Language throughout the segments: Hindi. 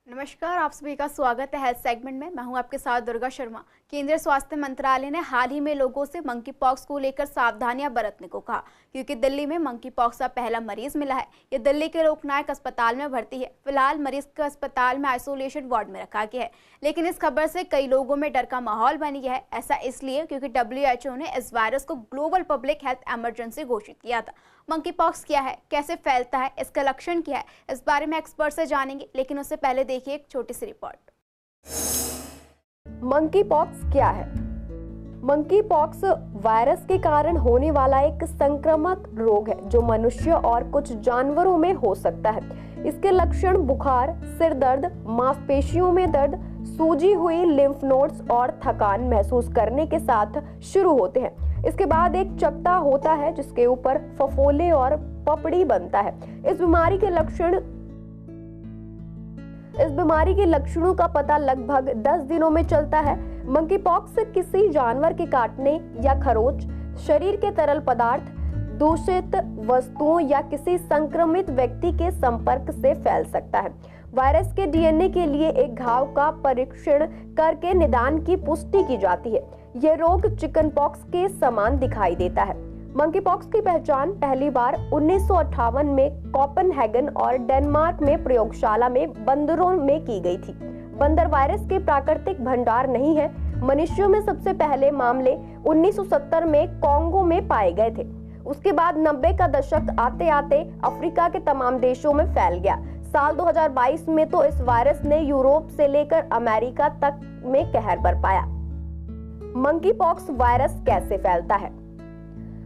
नमस्कार, आप सभी का स्वागत है हेल्थ सेगमेंट में। मैं हूं आपके साथ दुर्गा शर्मा। केंद्रीय स्वास्थ्य मंत्रालय ने हाल ही में लोगों से मंकी पॉक्स को लेकर सावधानियां बरतने को कहा, क्योंकि दिल्ली में मंकी पॉक्स का पहला मरीज मिला है। ये दिल्ली के लोकनायक अस्पताल में भर्ती है। फिलहाल मरीज को अस्पताल में आइसोलेशन वार्ड में रखा गया है, लेकिन इस खबर से कई लोगों में डर का माहौल बन गया है। ऐसा इसलिए क्योंकि WHO ने इस वायरस को ग्लोबल पब्लिक हेल्थ इमरजेंसी घोषित किया था। मंकी पॉक्स क्या है, कैसे फैलता है, इसका लक्षण क्या है, इस बारे में एक्सपर्ट से जानेंगे, लेकिन उससे पहले देखिए एक छोटी सी रिपोर्ट। मंकी पॉक्स क्या है? मंकी पॉक्स वायरस के कारण होने वाला एक संक्रामक रोग है जो मनुष्य और कुछ जानवरों में हो सकता है। इसके लक्षण बुखार, सिर दर्द, मांसपेशियों में दर्द, सूजी हुई लिम्फ नोड्स और थकान महसूस करने के साथ शुरू होते हैं। इसके बाद एक चकत्ता होता है जिसके ऊपर फफोले और पपड़ी बनता है। इस बीमारी के लक्षणों का पता लगभग 10 दिनों में चलता है। मंकी पॉक्स किसी जानवर के काटने या खरोच, शरीर के तरल पदार्थ, दूषित वस्तुओं या किसी संक्रमित व्यक्ति के संपर्क से फैल सकता है। वायरस के DNA के लिए एक घाव का परीक्षण करके निदान की पुष्टि की जाती है। यह रोग चिकन पॉक्स के समान दिखाई देता है। मंकी पॉक्स की पहचान पहली बार 1958 में कोपेनहेगन और डेनमार्क में प्रयोगशाला में बंदरों में की गई थी। बंदर वायरस के प्राकृतिक भंडार नहीं है। मनुष्यों में सबसे पहले मामले 1970 में कोंगो में पाए गए थे। उसके बाद 90 का दशक आते आते अफ्रीका के तमाम देशों में फैल गया। साल 2022 में तो इस वायरस ने यूरोप से लेकर अमेरिका तक में कहर बरपाया। मंकी पॉक्स वायरस कैसे फैलता है?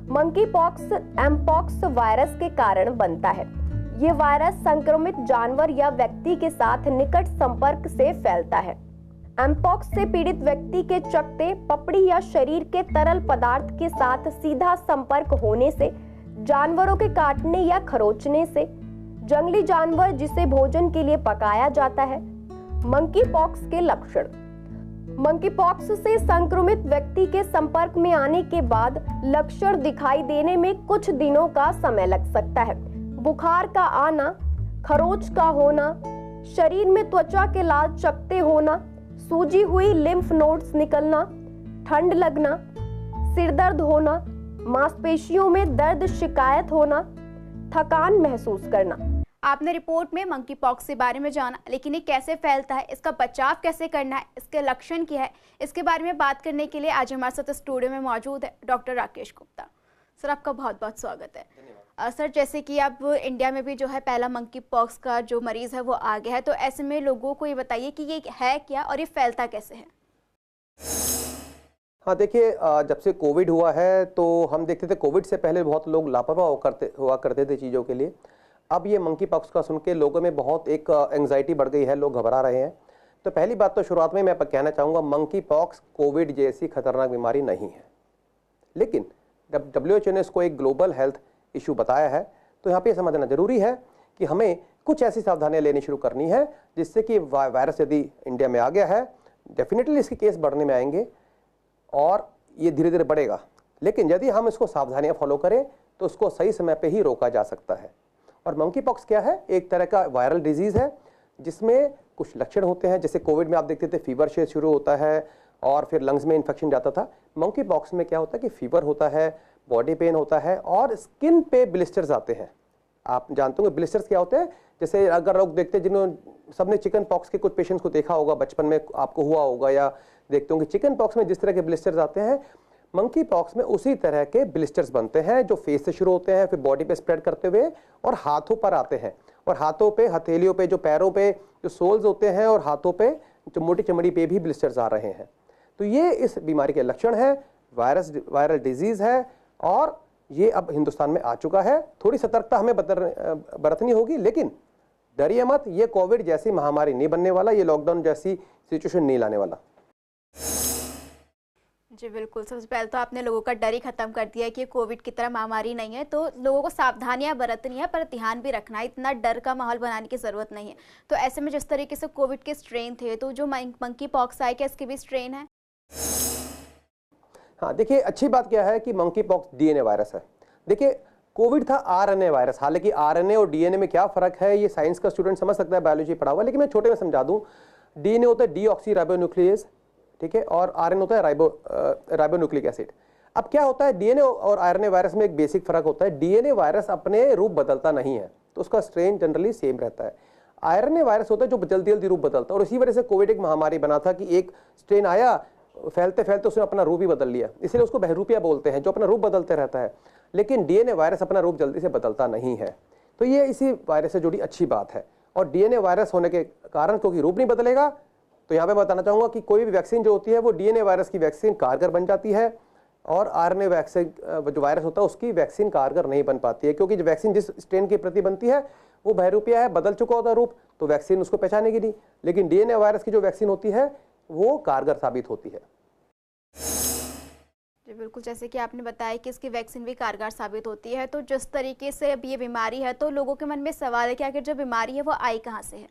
मंकी पॉक्स एमपॉक्स वायरस के कारण बनता है। ये वायरस संक्रमित जानवर या व्यक्ति के साथ निकट संपर्क से फैलता है। एमपॉक्स से पीड़ित व्यक्ति के चकत्ते, पपड़ी या शरीर के तरल पदार्थ के साथ सीधा संपर्क होने से, जानवरों के काटने या खरोचने से, जंगली जानवर जिसे भोजन के लिए पकाया जाता है। मंकी पॉक्स के लक्षण: मंकी पॉक्स से संक्रमित व्यक्ति के संपर्क में आने के बाद लक्षण दिखाई देने में कुछ दिनों का समय लग सकता है। बुखार का आना, खरोच का होना, शरीर में त्वचा के लाल चकत्ते होना, सूजी हुई लिम्फ नोड्स निकलना, ठंड लगना, सिर दर्द होना, मांसपेशियों में दर्द शिकायत होना, थकान महसूस करना। आपने रिपोर्ट में मंकी पॉक्स के बारे में जाना, लेकिन ये कैसे फैलता है, इसका बचाव कैसे करना है, इसके लक्षण क्या है, इसके बारे में बात करने के लिए आज हमारे साथ स्टूडियो में मौजूद है डॉक्टर राकेश गुप्ता। सर, आपका बहुत बहुत स्वागत है। सर, जैसे कि अब इंडिया में भी जो है पहला मंकी पॉक्स का जो मरीज है वो आ गया है, तो ऐसे में लोगों को ये बताइए कि ये है क्या और ये फैलता कैसे है? हाँ, देखिए, जब से कोविड हुआ है तो हम देखते थे कोविड से पहले बहुत लोग लापरवाह हुआ करते थे चीज़ों के लिए। अब ये मंकी पॉक्स का सुन के लोगों में बहुत एक एंग्जाइटी बढ़ गई है, लोग घबरा रहे हैं। तो पहली बात तो शुरुआत में मैं कहना चाहूँगा, मंकी पॉक्स कोविड जैसी खतरनाक बीमारी नहीं है, लेकिन जब WHO ने इसको एक ग्लोबल हेल्थ इशू बताया है तो यहाँ पे समझना जरूरी है कि हमें कुछ ऐसी सावधानियां लेनी शुरू करनी है जिससे कि वायरस यदि इंडिया में आ गया है, डेफिनेटली इसके केस बढ़ने में आएंगे और ये धीरे धीरे बढ़ेगा। लेकिन यदि हम इसको सावधानियां फॉलो करें तो उसको सही समय पे ही रोका जा सकता है। और मंकी पॉक्स क्या है? एक तरह का वायरल डिजीज है जिसमें कुछ लक्षण होते हैं। जैसे कोविड में आप देखते थे फीवर से शुरू होता है और फिर लंग्स में इन्फेक्शन जाता था। मंकी पॉक्स में क्या होता है कि फीवर होता है, बॉडी पेन होता है और स्किन पे ब्लिस्टर्स आते हैं। आप जानते होंगे ब्लिस्टर्स क्या होते हैं? जैसे अगर लोग देखते हैं, जिन्होंने सबने चिकन पॉक्स के कुछ पेशेंट्स को देखा होगा, बचपन में आपको हुआ होगा या देखते होंगे, चिकन पॉक्स में जिस तरह के ब्लिस्टर्स आते हैं, मंकी पॉक्स में उसी तरह के ब्लिस्टर्स बनते हैं जो फेस से शुरू होते हैं, फिर बॉडी पे स्प्रेड करते हुए और हाथों पर आते हैं। और हाथों पे, हथेलियों पे, जो पैरों पे जो सोल्स होते हैं और हाथों पे जो मोटी चमड़ी पे भी ब्लिस्टर्स आ रहे हैं। तो ये इस बीमारी के लक्षण है। वायरल डिजीज है और ये अब हिंदुस्तान में आ चुका है। थोड़ी सतर्कता हमें बरतनी होगी, लेकिन डरिए मत, ये कोविड जैसी महामारी नहीं बनने वाला, ये लॉकडाउन जैसी सिचुएशन नहीं लाने वाला। जी बिल्कुल, सबसे पहले तो आपने लोगों का डर ही खत्म कर दिया है कि कोविड की तरह महामारी नहीं है, तो लोगों को सावधानियां बरतनी है, पर ध्यान भी रखना है, इतना डर का माहौल बनाने की जरूरत नहीं है। तो ऐसे में जिस तरीके से कोविड के स्ट्रेन थे, तो जो मंकी पॉक्स आए, क्या इसके भी स्ट्रेन है? हाँ, देखिए, अच्छी बात क्या है कि मंकी पॉक्स DNA वायरस है। देखिए, कोविड था आरएनए वायरस। हालांकि आरएनए और डीएनए में क्या फर्क है ये साइंस का स्टूडेंट समझ सकता है, बायोलॉजी पढ़ा हुआ, लेकिन मैं छोटे में समझा दूं। डीएनए होता है डीऑक्सी राइबोन्यूक्लियेज, ठीक है, और आरएनए होता है राइबोन्यूक्लिक एसिड। अब क्या होता है, डीएनए और आरएनए वायरस में एक बेसिक फर्क होता है। डीएनए वायरस अपने रूप बदलता नहीं है, तो उसका स्ट्रेन जनरली सेम रहता है। आरएनए वायरस होता है जो जल्दी जल्दी रूप बदलता है, और इसी वजह से कोविड एक महामारी बना था कि एक स्ट्रेन आया, फैलते फैलते उसने अपना रूप ही बदल लिया, इसलिए उसको बहरूपिया बोलते हैं, जो अपना रूप बदलते रहता है। लेकिन डीएनए वायरस अपना रूप जल्दी से बदलता नहीं है, तो ये इसी वायरस से जुड़ी अच्छी बात है। और डीएनए वायरस होने के कारण क्योंकि रूप नहीं बदलेगा, तो यहाँ पे बताना चाहूंगा कि कोई भी वैक्सीन जो होती है वो डीएनए वायरस की वैक्सीन कारगर बन जाती है, और आरएनए वैक्सीन जो वायरस होता है उसकी वैक्सीन कारगर नहीं बन पाती है, क्योंकि जो वैक्सीन जिस स्ट्रेन के प्रति बनती है वो बहरूपिया है, बदल चुका होता है रूप, तो वैक्सीन उसको पहचानेगी नहीं। लेकिन डीएनए वायरस की जो वैक्सीन होती है वो कारगर साबित होती है। जी बिल्कुल, जैसे कि आपने बताया कि इसकी वैक्सीन भी कारगर साबित होती है। तो जिस तरीके से अब ये बीमारी है, तो लोगों के मन में सवाल है कि आखिर जो बीमारी है वो आई कहाँ से है?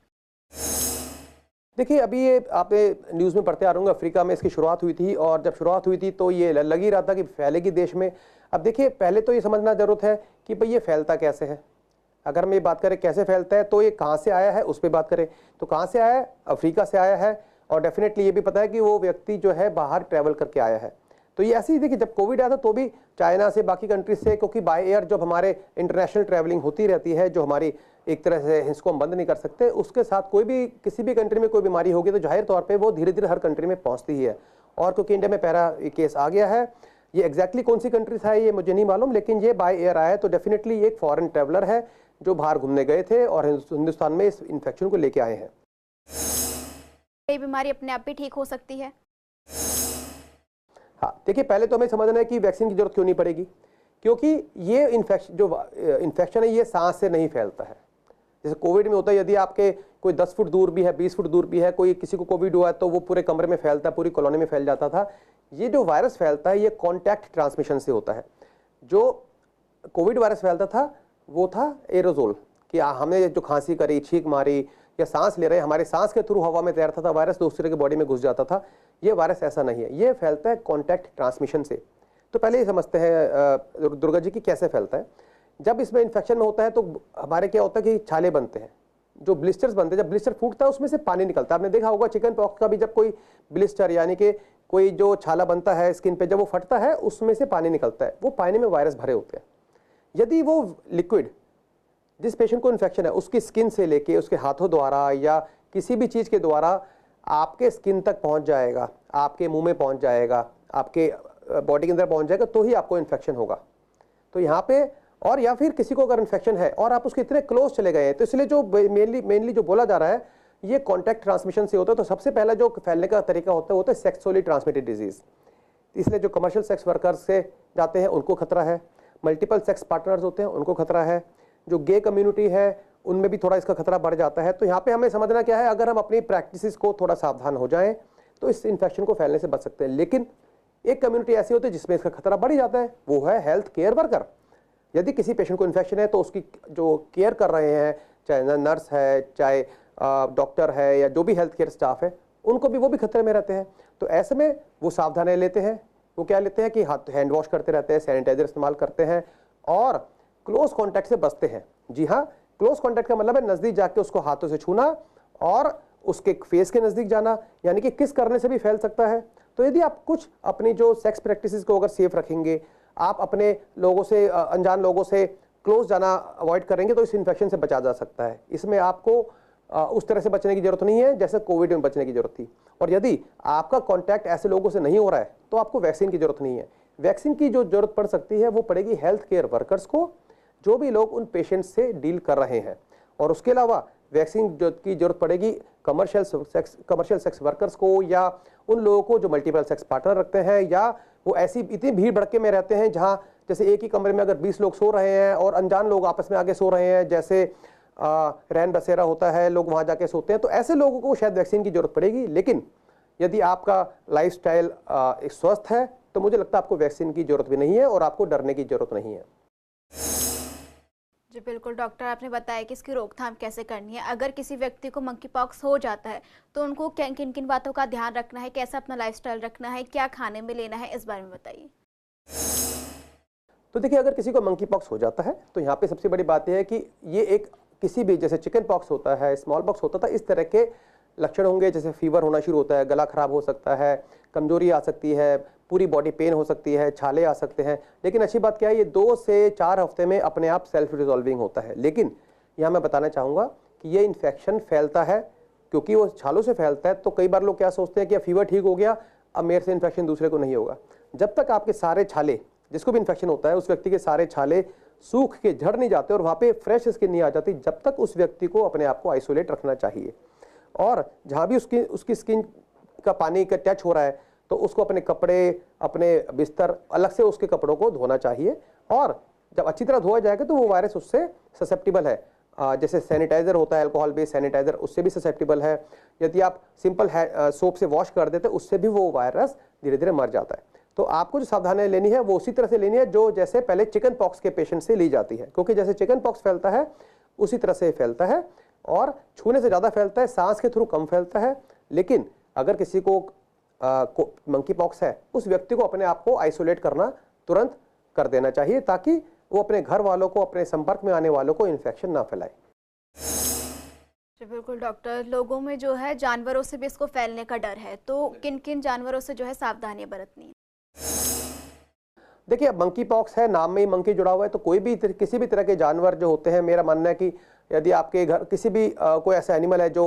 देखिए, अभी ये आपने न्यूज़ में पढ़ते आ रहे होंगे, अफ्रीका में इसकी शुरुआत हुई थी, और जब शुरुआत हुई थी तो ये लग ही रहा था कि फैलेगी देश में। अब देखिए, पहले तो ये समझना जरूरत है कि भाई ये फैलता कैसे है। अगर हम ये बात करें कैसे फैलता है, तो ये कहाँ से आया है उस पर बात करें, तो कहाँ से आया है, अफ्रीका से आया है, और डेफिनेटली ये भी पता है कि वो व्यक्ति जो है बाहर ट्रैवल करके आया है। तो ये ऐसे ही देखिए, जब कोविड आया था तो भी चाइना से, बाकी कंट्रीज से, क्योंकि बाय एयर जब हमारे इंटरनेशनल ट्रैवलिंग होती रहती है, जो हमारी एक तरह से इसको हम बंद नहीं कर सकते, उसके साथ कोई भी किसी भी कंट्री में कोई बीमारी होगी तो जाहिर तौर पे वो धीरे धीरे हर कंट्री में पहुंचती ही है। और क्योंकि इंडिया में पहला केस आ गया है, ये एग्जैक्टली कौन सी कंट्री था ये मुझे नहीं मालूम, लेकिन ये बाय एयर आया है, तो डेफिनेटली ये एक फॉरेन ट्रैवलर है जो बाहर घूमने गए थे और हिंदुस्तान में इस इन्फेक्शन को लेके आए हैं। ये बीमारी अपने आप भी ठीक हो सकती है? हाँ, देखिए, पहले तो हमें समझना है कि वैक्सीन की जरूरत क्यों नहीं पड़ेगी, क्योंकि ये इन्फेक्शन है ये सांस से नहीं फैलता है। जैसे कोविड में होता है, यदि आपके कोई 10 फुट दूर भी है, 20 फुट दूर भी है, कोई किसी को कोविड हुआ है तो वो पूरे कमरे में फैलता है, पूरी कॉलोनी में फैल जाता था। ये जो वायरस फैलता है ये कॉन्टैक्ट ट्रांसमिशन से होता है। जो कोविड वायरस फैलता था वो था एरोजोल, कि हमने जो खांसी करी, छींक मारी या सांस ले रहे, हमारे सांस के थ्रू हवा में तैरता था वायरस, दूसरे के बॉडी में घुस जाता था। ये वायरस ऐसा नहीं है, ये फैलता है कॉन्टैक्ट ट्रांसमिशन से। तो पहले ये समझते हैं दुर्गा जी की कैसे फैलता है। जब इसमें इन्फेक्शन में होता है तो हमारे क्या होता है कि छाले बनते हैं, जो ब्लिस्टर्स बनते हैं। जब ब्लिस्टर फूटता है उसमें से पानी निकलता है। आपने देखा होगा चिकन पॉक्स का भी, जब कोई ब्लिस्टर यानी कि कोई जो छाला बनता है स्किन पे, जब वो फटता है उसमें से पानी निकलता है, वो पानी में वायरस भरे होते हैं। यदि वो लिक्विड जिस पेशेंट को इन्फेक्शन है उसकी स्किन से लेके उसके हाथों द्वारा या किसी भी चीज़ के द्वारा आपके स्किन तक पहुंच जाएगा, आपके मुंह में पहुंच जाएगा, आपके बॉडी के अंदर पहुंच जाएगा, तो ही आपको इन्फेक्शन होगा। तो यहाँ पे, और या फिर किसी को अगर इन्फेक्शन है और आप उसके इतने क्लोज चले गए हैं, तो इसलिए जो मेनली जो बोला जा रहा है ये कॉन्टैक्ट ट्रांसमिशन से होता है। तो सबसे पहला जो फैलने का तरीका होता है वो है सेक्सुअली ट्रांसमिटेड डिजीज। इसलिए जो कमर्शियल सेक्स वर्कर्स से जाते हैं उनको खतरा है, मल्टीपल सेक्स पार्टनर्स होते हैं उनको खतरा है, जो गे कम्युनिटी है उनमें भी थोड़ा इसका खतरा बढ़ जाता है। तो यहाँ पे हमें समझना क्या है, अगर हम अपनी प्रैक्टिसेस को थोड़ा सावधान हो जाएं तो इस इन्फेक्शन को फैलने से बच सकते हैं। लेकिन एक कम्युनिटी ऐसी होती है जिसमें इसका खतरा बढ़ ही जाता है, वो है हेल्थ केयर वर्कर। यदि किसी पेशेंट को इन्फेक्शन है तो उसकी जो केयर कर रहे हैं, चाहे नर्स है, चाहे डॉक्टर है, या जो भी हेल्थ केयर स्टाफ है, उनको भी वो भी खतरे में रहते हैं। तो ऐसे में वो सावधानी लेते हैं। वो क्या लेते हैं कि हाथ हैंड वॉश करते रहते हैं, सैनिटाइजर इस्तेमाल करते हैं और क्लोज कॉन्टैक्ट से बचते हैं। जी हाँ, क्लोज कॉन्टैक्ट का मतलब है नजदीक जाके उसको हाथों से छूना और उसके फेस के नजदीक जाना, यानी कि किस करने से भी फैल सकता है। तो यदि आप कुछ अपनी जो सेक्स प्रैक्टिसेस को अगर सेफ रखेंगे, आप अपने लोगों से, अनजान लोगों से क्लोज जाना अवॉइड करेंगे, तो इस इन्फेक्शन से बचा जा सकता है। इसमें आपको उस तरह से बचने की जरूरत नहीं है जैसे कोविड में बचने की जरूरत थी। और यदि आपका कॉन्टैक्ट ऐसे लोगों से नहीं हो रहा है तो आपको वैक्सीन की जरूरत नहीं है। वैक्सीन की जो जरूरत पड़ सकती है वो पड़ेगी हेल्थ केयर वर्कर्स को, जो भी लोग उन पेशेंट्स से डील कर रहे हैं। और उसके अलावा वैक्सीन की जरूरत पड़ेगी कमर्शियल सेक्स वर्कर्स को, या उन लोगों को जो मल्टीपल सेक्स पार्टनर रखते हैं, या वो ऐसी इतनी भीड़ भड़के में रहते हैं जहां जैसे एक ही कमरे में अगर 20 लोग सो रहे हैं और अनजान लोग आपस में आगे सो रहे हैं, जैसे रैन बसेरा होता है, लोग वहां जाके सोते हैं, तो ऐसे लोगों को शायद वैक्सीन की जरूरत पड़ेगी। लेकिन यदि आपका लाइफस्टाइल स्वस्थ है तो मुझे लगता है आपको वैक्सीन की जरूरत भी नहीं है और आपको डरने की जरूरत नहीं है। जी बिल्कुल डॉक्टर, आपने बताया कि इसकी रोकथाम कैसे करनी है। अगर किसी व्यक्ति को मंकी पॉक्स हो जाता है तो उनको किन किन बातों का ध्यान रखना है, कैसा अपना लाइफस्टाइल रखना है, क्या खाने में लेना है, इस बारे में बताइए। तो देखिए, अगर किसी को मंकी पॉक्स हो जाता है तो यहाँ पे सबसे बड़ी बात यह है कि ये एक किसी भी, जैसे चिकन पॉक्स होता है, स्मॉल पॉक्स होता था, इस तरह के लक्षण होंगे। जैसे फीवर होना शुरू होता है, गला खराब हो सकता है, कमजोरी आ सकती है, पूरी बॉडी पेन हो सकती है, छाले आ सकते हैं। लेकिन अच्छी बात क्या है, ये 2 से 4 हफ्ते में अपने आप सेल्फ रिजॉल्विंग होता है। लेकिन यहाँ मैं बताना चाहूँगा कि ये इन्फेक्शन फैलता है, क्योंकि वो छालों से फैलता है। तो कई बार लोग क्या सोचते हैं कि फीवर ठीक हो गया, अब मेरे से इन्फेक्शन दूसरे को नहीं होगा। जब तक आपके सारे छाले, जिसको भी इन्फेक्शन होता है, उस व्यक्ति के सारे छाले सूख के झड़ नहीं जाते और वहाँ पे फ्रेश स्किन नहीं आ जाती, जब तक उस व्यक्ति को अपने आप को आइसोलेट रखना चाहिए। और जहाँ भी उसकी स्किन का पानी का टच हो रहा है, तो उसको अपने कपड़े, अपने बिस्तर अलग से उसके कपड़ों को धोना चाहिए। और जब अच्छी तरह धोया जाएगा तो वो वायरस उससे ससेप्टिबल है। जैसे सैनिटाइजर होता है, अल्कोहल बेस्ड सैनिटाइजर, उससे भी ससेप्टिबल है। यदि आप सिंपल सोप से वॉश कर देते, उससे भी वो वायरस धीरे धीरे मर जाता है। तो आपको जो सावधानियां लेनी है वो उसी तरह से लेनी है जो जैसे पहले चिकन पॉक्स के पेशेंट से ली जाती है, क्योंकि जैसे चिकन पॉक्स फैलता है उसी तरह से फैलता है और छूने से ज़्यादा फैलता है, सांस के थ्रू कम फैलता है। लेकिन अगर किसी को मंकी पॉक्स है, उस व्यक्ति को अपने आप को आइसोलेट करना तुरंत कर देना चाहिए, ताकि वो अपने घर वालों को, अपने संपर्क में आने वालों को इन्फेक्शन ना फैलाए। बिल्कुल डॉक्टर, लोगों में जो है जानवरों से भी इसको फैलने का डर है, तो किन किन जानवरों से जो है सावधानियां बरतनी है? देखिए, अब मंकी पॉक्स है, नाम में ही मंकी जुड़ा हुआ है, तो कोई भी किसी भी तरह के जानवर जो होते हैं, मेरा मानना है कि यदि आपके घर किसी भी कोई ऐसा एनिमल है जो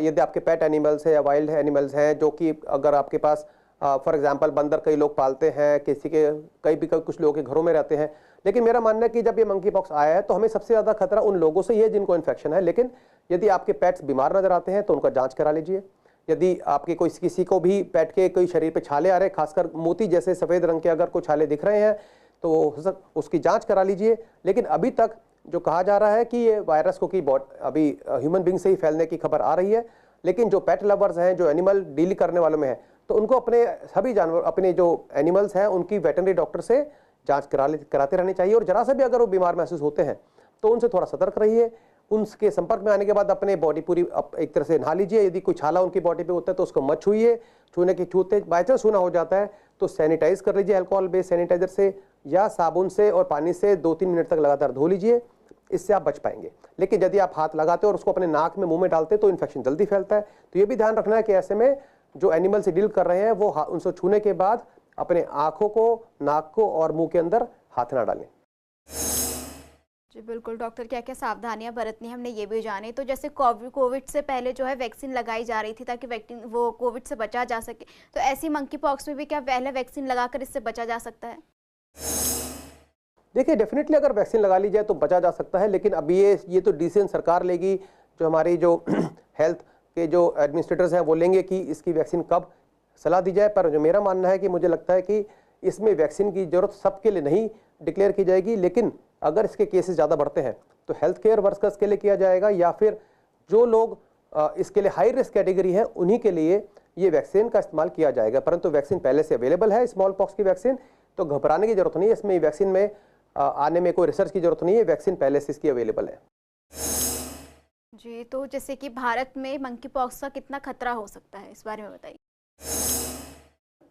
यदि आपके पेट एनिमल्स है या वाइल्ड एनिमल्स हैं, जो कि अगर आपके पास फॉर एग्जांपल बंदर कई लोग पालते हैं, कुछ लोगों के घरों में रहते हैं। लेकिन मेरा मानना है कि जब ये मंकी पॉक्स आया है तो हमें सबसे ज़्यादा खतरा उन लोगों से ही है जिनको इन्फेक्शन है। लेकिन यदि आपके पेट्स बीमार नजर आते हैं तो उनका जांच करा लीजिए। यदि आपके किसी को भी पेट के कोई शरीर पे छाले आ रहे हैं, खासकर मोती जैसे सफ़ेद रंग के अगर कोई छाले दिख रहे हैं, तो उसकी जांच करा लीजिए। लेकिन अभी तक जो कहा जा रहा है कि ये वायरस को कि अभी ह्यूमन बींग से ही फैलने की खबर आ रही है। लेकिन जो पेट लवर्स हैं, जो एनिमल डील करने वालों में है, तो उनको अपने सभी जानवर, अपने जो एनिमल्स हैं, उनकी वेटरनरी डॉक्टर से जांच कराते रहनी चाहिए। और जरा सा भी अगर वो बीमार महसूस होते हैं तो उनसे थोड़ा सतर्क रहिए। उनके संपर्क में आने के बाद अपने बॉडी पूरी एक तरह से नहा लीजिए। यदि कोई छाला उनकी बॉडी पे होता है तो उसको मत छूइए। छूते बाई चांस छूना हो जाता है तो सैनिटाइज कर लीजिए अल्कोहल बेस्ड सैनिटाइजर से या साबुन से, और पानी से 2-3 मिनट तक लगातार धो लीजिए। इससे आप बच पाएंगे। लेकिन यदि आप हाथ लगाते और उसको अपने नाक में, मुंह में डालते तो इन्फेक्शन जल्दी फैलता है। तो ये भी ध्यान रखना है कि ऐसे में जो एनिमल से डील कर रहे हैं वो उनसे छूने के बाद अपने आंखों को, नाक को और मुंह के अंदर हाथ ना डालें। जी बिल्कुल डॉक्टर, क्या क्या सावधानियां बरतनी हमने ये भी जाने। तो जैसे कोविड से पहले जो है वैक्सीन लगाई जा रही थी ताकि वो कोविड से बचा जा सके, तो ऐसी मंकी पॉक्स में भी क्या पहले वैक्सीन लगाकर इससे बचा जा सकता है? देखिए, डेफिनेटली अगर वैक्सीन लगा ली जाए तो बचा जा सकता है। लेकिन अभी ये तो डिसीजन सरकार लेगी, जो हमारी जो हेल्थ के जो एडमिनिस्ट्रेटर्स हैं वो लेंगे कि इसकी वैक्सीन कब सलाह दी जाए। पर जो मेरा मानना है कि मुझे लगता है कि इसमें वैक्सीन की जरूरत सबके लिए नहीं डिक्लेयर की जाएगी। लेकिन अगर इसके केसेस ज़्यादा बढ़ते हैं तो हेल्थ केयर वर्कर्स के लिए किया जाएगा, या फिर जो लोग इसके लिए हाई रिस्क कैटेगरी है उन्हीं के लिए ये वैक्सीन का इस्तेमाल किया जाएगा। परंतु वैक्सीन पहले से अवेलेबल है स्मॉल पॉक्स की वैक्सीन, तो घबराने की जरूरत नहीं है। इसमें वैक्सीन में आने में कोई रिसर्च की जरूरत नहीं है, वैक्सीन पहले से इसकी अवेलेबल है। जी, तो जैसे कि भारत में मंकी पॉक्स का कितना खतरा हो सकता है, इस बारे में बताइए।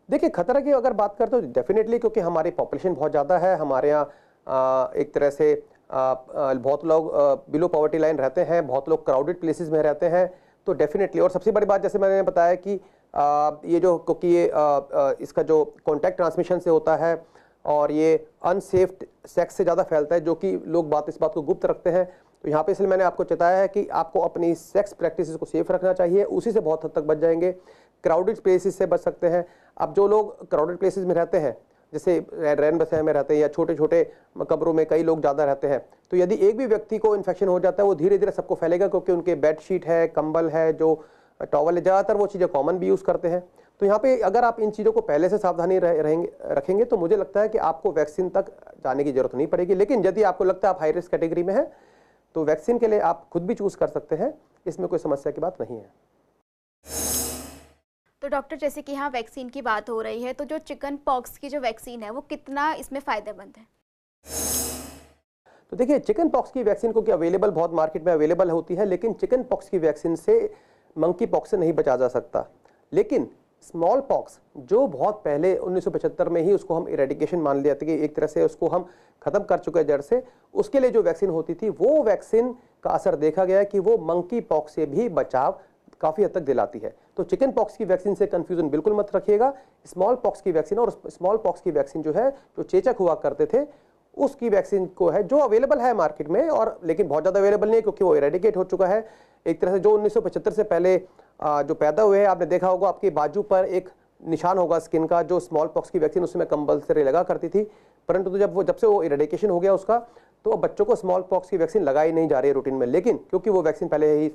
देखिए, खतरा की अगर बात करते तो डेफिनेटली, क्योंकि हमारी पॉपुलेशन बहुत ज़्यादा है, हमारे यहाँ एक तरह से बहुत लोग बिलो पॉवर्टी लाइन रहते हैं, बहुत लोग क्राउडेड प्लेसेस में रहते हैं, तो डेफिनेटली। और सबसे बड़ी बात, जैसे मैंने बताया कि ये जो, क्योंकि ये इसका जो कॉन्टैक्ट ट्रांसमिशन से होता है और ये अनसेफ सेक्स से ज़्यादा फैलता है, जो कि लोग इस बात को गुप्त रखते हैं। तो यहाँ पे इसलिए मैंने आपको चेताया है कि आपको अपनी सेक्स प्रैक्टिसेस को सेफ रखना चाहिए, उसी से बहुत हद तक बच जाएंगे। क्राउडेड प्लेसेस से बच सकते हैं। अब जो लोग क्राउडेड प्लेसेस में रहते हैं, जैसे रैन बसेरे में रहते हैं या छोटे छोटे कमरों में कई लोग ज़्यादा रहते हैं, तो यदि एक भी व्यक्ति को इन्फेक्शन हो जाता है वो धीरे धीरे सबको फैलेगा, क्योंकि उनके बेडशीट है, कंबल है, जो टॉवल है, ज़्यादातर वो चीज़ें कॉमन भी यूज़ करते हैं। तो यहाँ पे अगर आप इन चीज़ों को पहले से सावधानी रखेंगे तो मुझे लगता है कि आपको वैक्सीन तक जाने की जरूरत नहीं पड़ेगी। लेकिन यदि आपको लगता है आप हाई रिस्क कैटेगरी में हैं तो वैक्सीन के लिए आप खुद भी चूज़ कर सकते हैं, इसमें कोई समस्या की बात नहीं है। तो डॉक्टर, जैसे कि यहाँ वैक्सीन की बात हो रही है, तो जो चिकन पॉक्स की जो वैक्सीन है वो कितना इसमें फ़ायदेमंद है? तो देखिए, चिकन पॉक्स की वैक्सीन को अवेलेबल बहुत मार्केट में अवेलेबल होती है, लेकिन चिकन पॉक्स की वैक्सीन से मंकी पॉक्स से नहीं बचा जा सकता। लेकिन स्मॉल पॉक्स जो बहुत पहले 1975 में ही उसको हम इरेडिकेशन मान लिया था कि एक तरह से उसको हम खत्म कर चुके हैं जड़ से, उसके लिए जो वैक्सीन होती थी वो वैक्सीन का असर देखा गया कि वो मंकी पॉक्स से भी बचाव काफी हद तक दिलाती है। तो चिकन पॉक्स की वैक्सीन से कंफ्यूजन बिल्कुल मत रखिएगा। स्मॉल पॉक्स की वैक्सीन, और स्मॉल पॉक्स की वैक्सीन जो है, जो चेचक हुआ करते थे, उसकी वैक्सीन को है जो अवेलेबल है मार्केट में, और लेकिन बहुत ज़्यादा अवेलेबल नहीं है क्योंकि वो इरेडिकेट हो चुका है। एक तरह से जो 1975 से पहले जो पैदा हुए हैं, आपने देखा होगा आपके बाजू पर एक निशान होगा स्किन का, जो स्मॉल पॉक्स की वैक्सीन उसमें कंपल्सरी लगा करती थी। परंतु तो जब से वो इरेडिकेशन हो गया उसका, तो अब बच्चों को स्मॉल पॉक्स की वैक्सीन लगाई नहीं जा रही है रूटीन में। लेकिन क्योंकि वो वैक्सीन पहले ही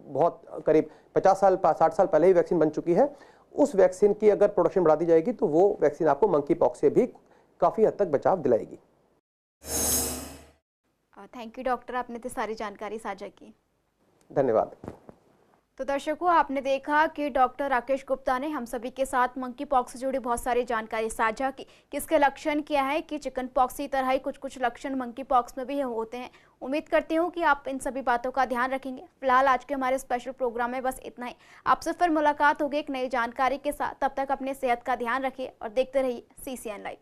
बहुत करीब 50 साल 60 साल पहले ही वैक्सीन बन चुकी है, उस वैक्सीन की अगर प्रोडक्शन बढ़ा दी जाएगी तो वो वैक्सीन आपको मंकी पॉक्स से भी काफ़ी हद तक बचाव दिलाएगी। थैंक यू डॉक्टर, आपने तो सारी जानकारी साझा की। धन्यवाद। तो दर्शकों, आपने देखा कि डॉक्टर राकेश गुप्ता ने हम सभी के साथ मंकी पॉक्स से जुड़ी बहुत सारी जानकारी साझा की। किसके लक्षण क्या है कि चिकन पॉक्स की तरह ही कुछ लक्षण मंकी पॉक्स में भी होते हैं। उम्मीद करती हूँ कि आप इन सभी बातों का ध्यान रखेंगे। फिलहाल आज के हमारे स्पेशल प्रोग्राम में बस इतना ही। आपसे फिर मुलाकात होगी एक नई जानकारी के साथ। तब तक अपने सेहत का ध्यान रखिए और देखते रहिए CCN लाइव।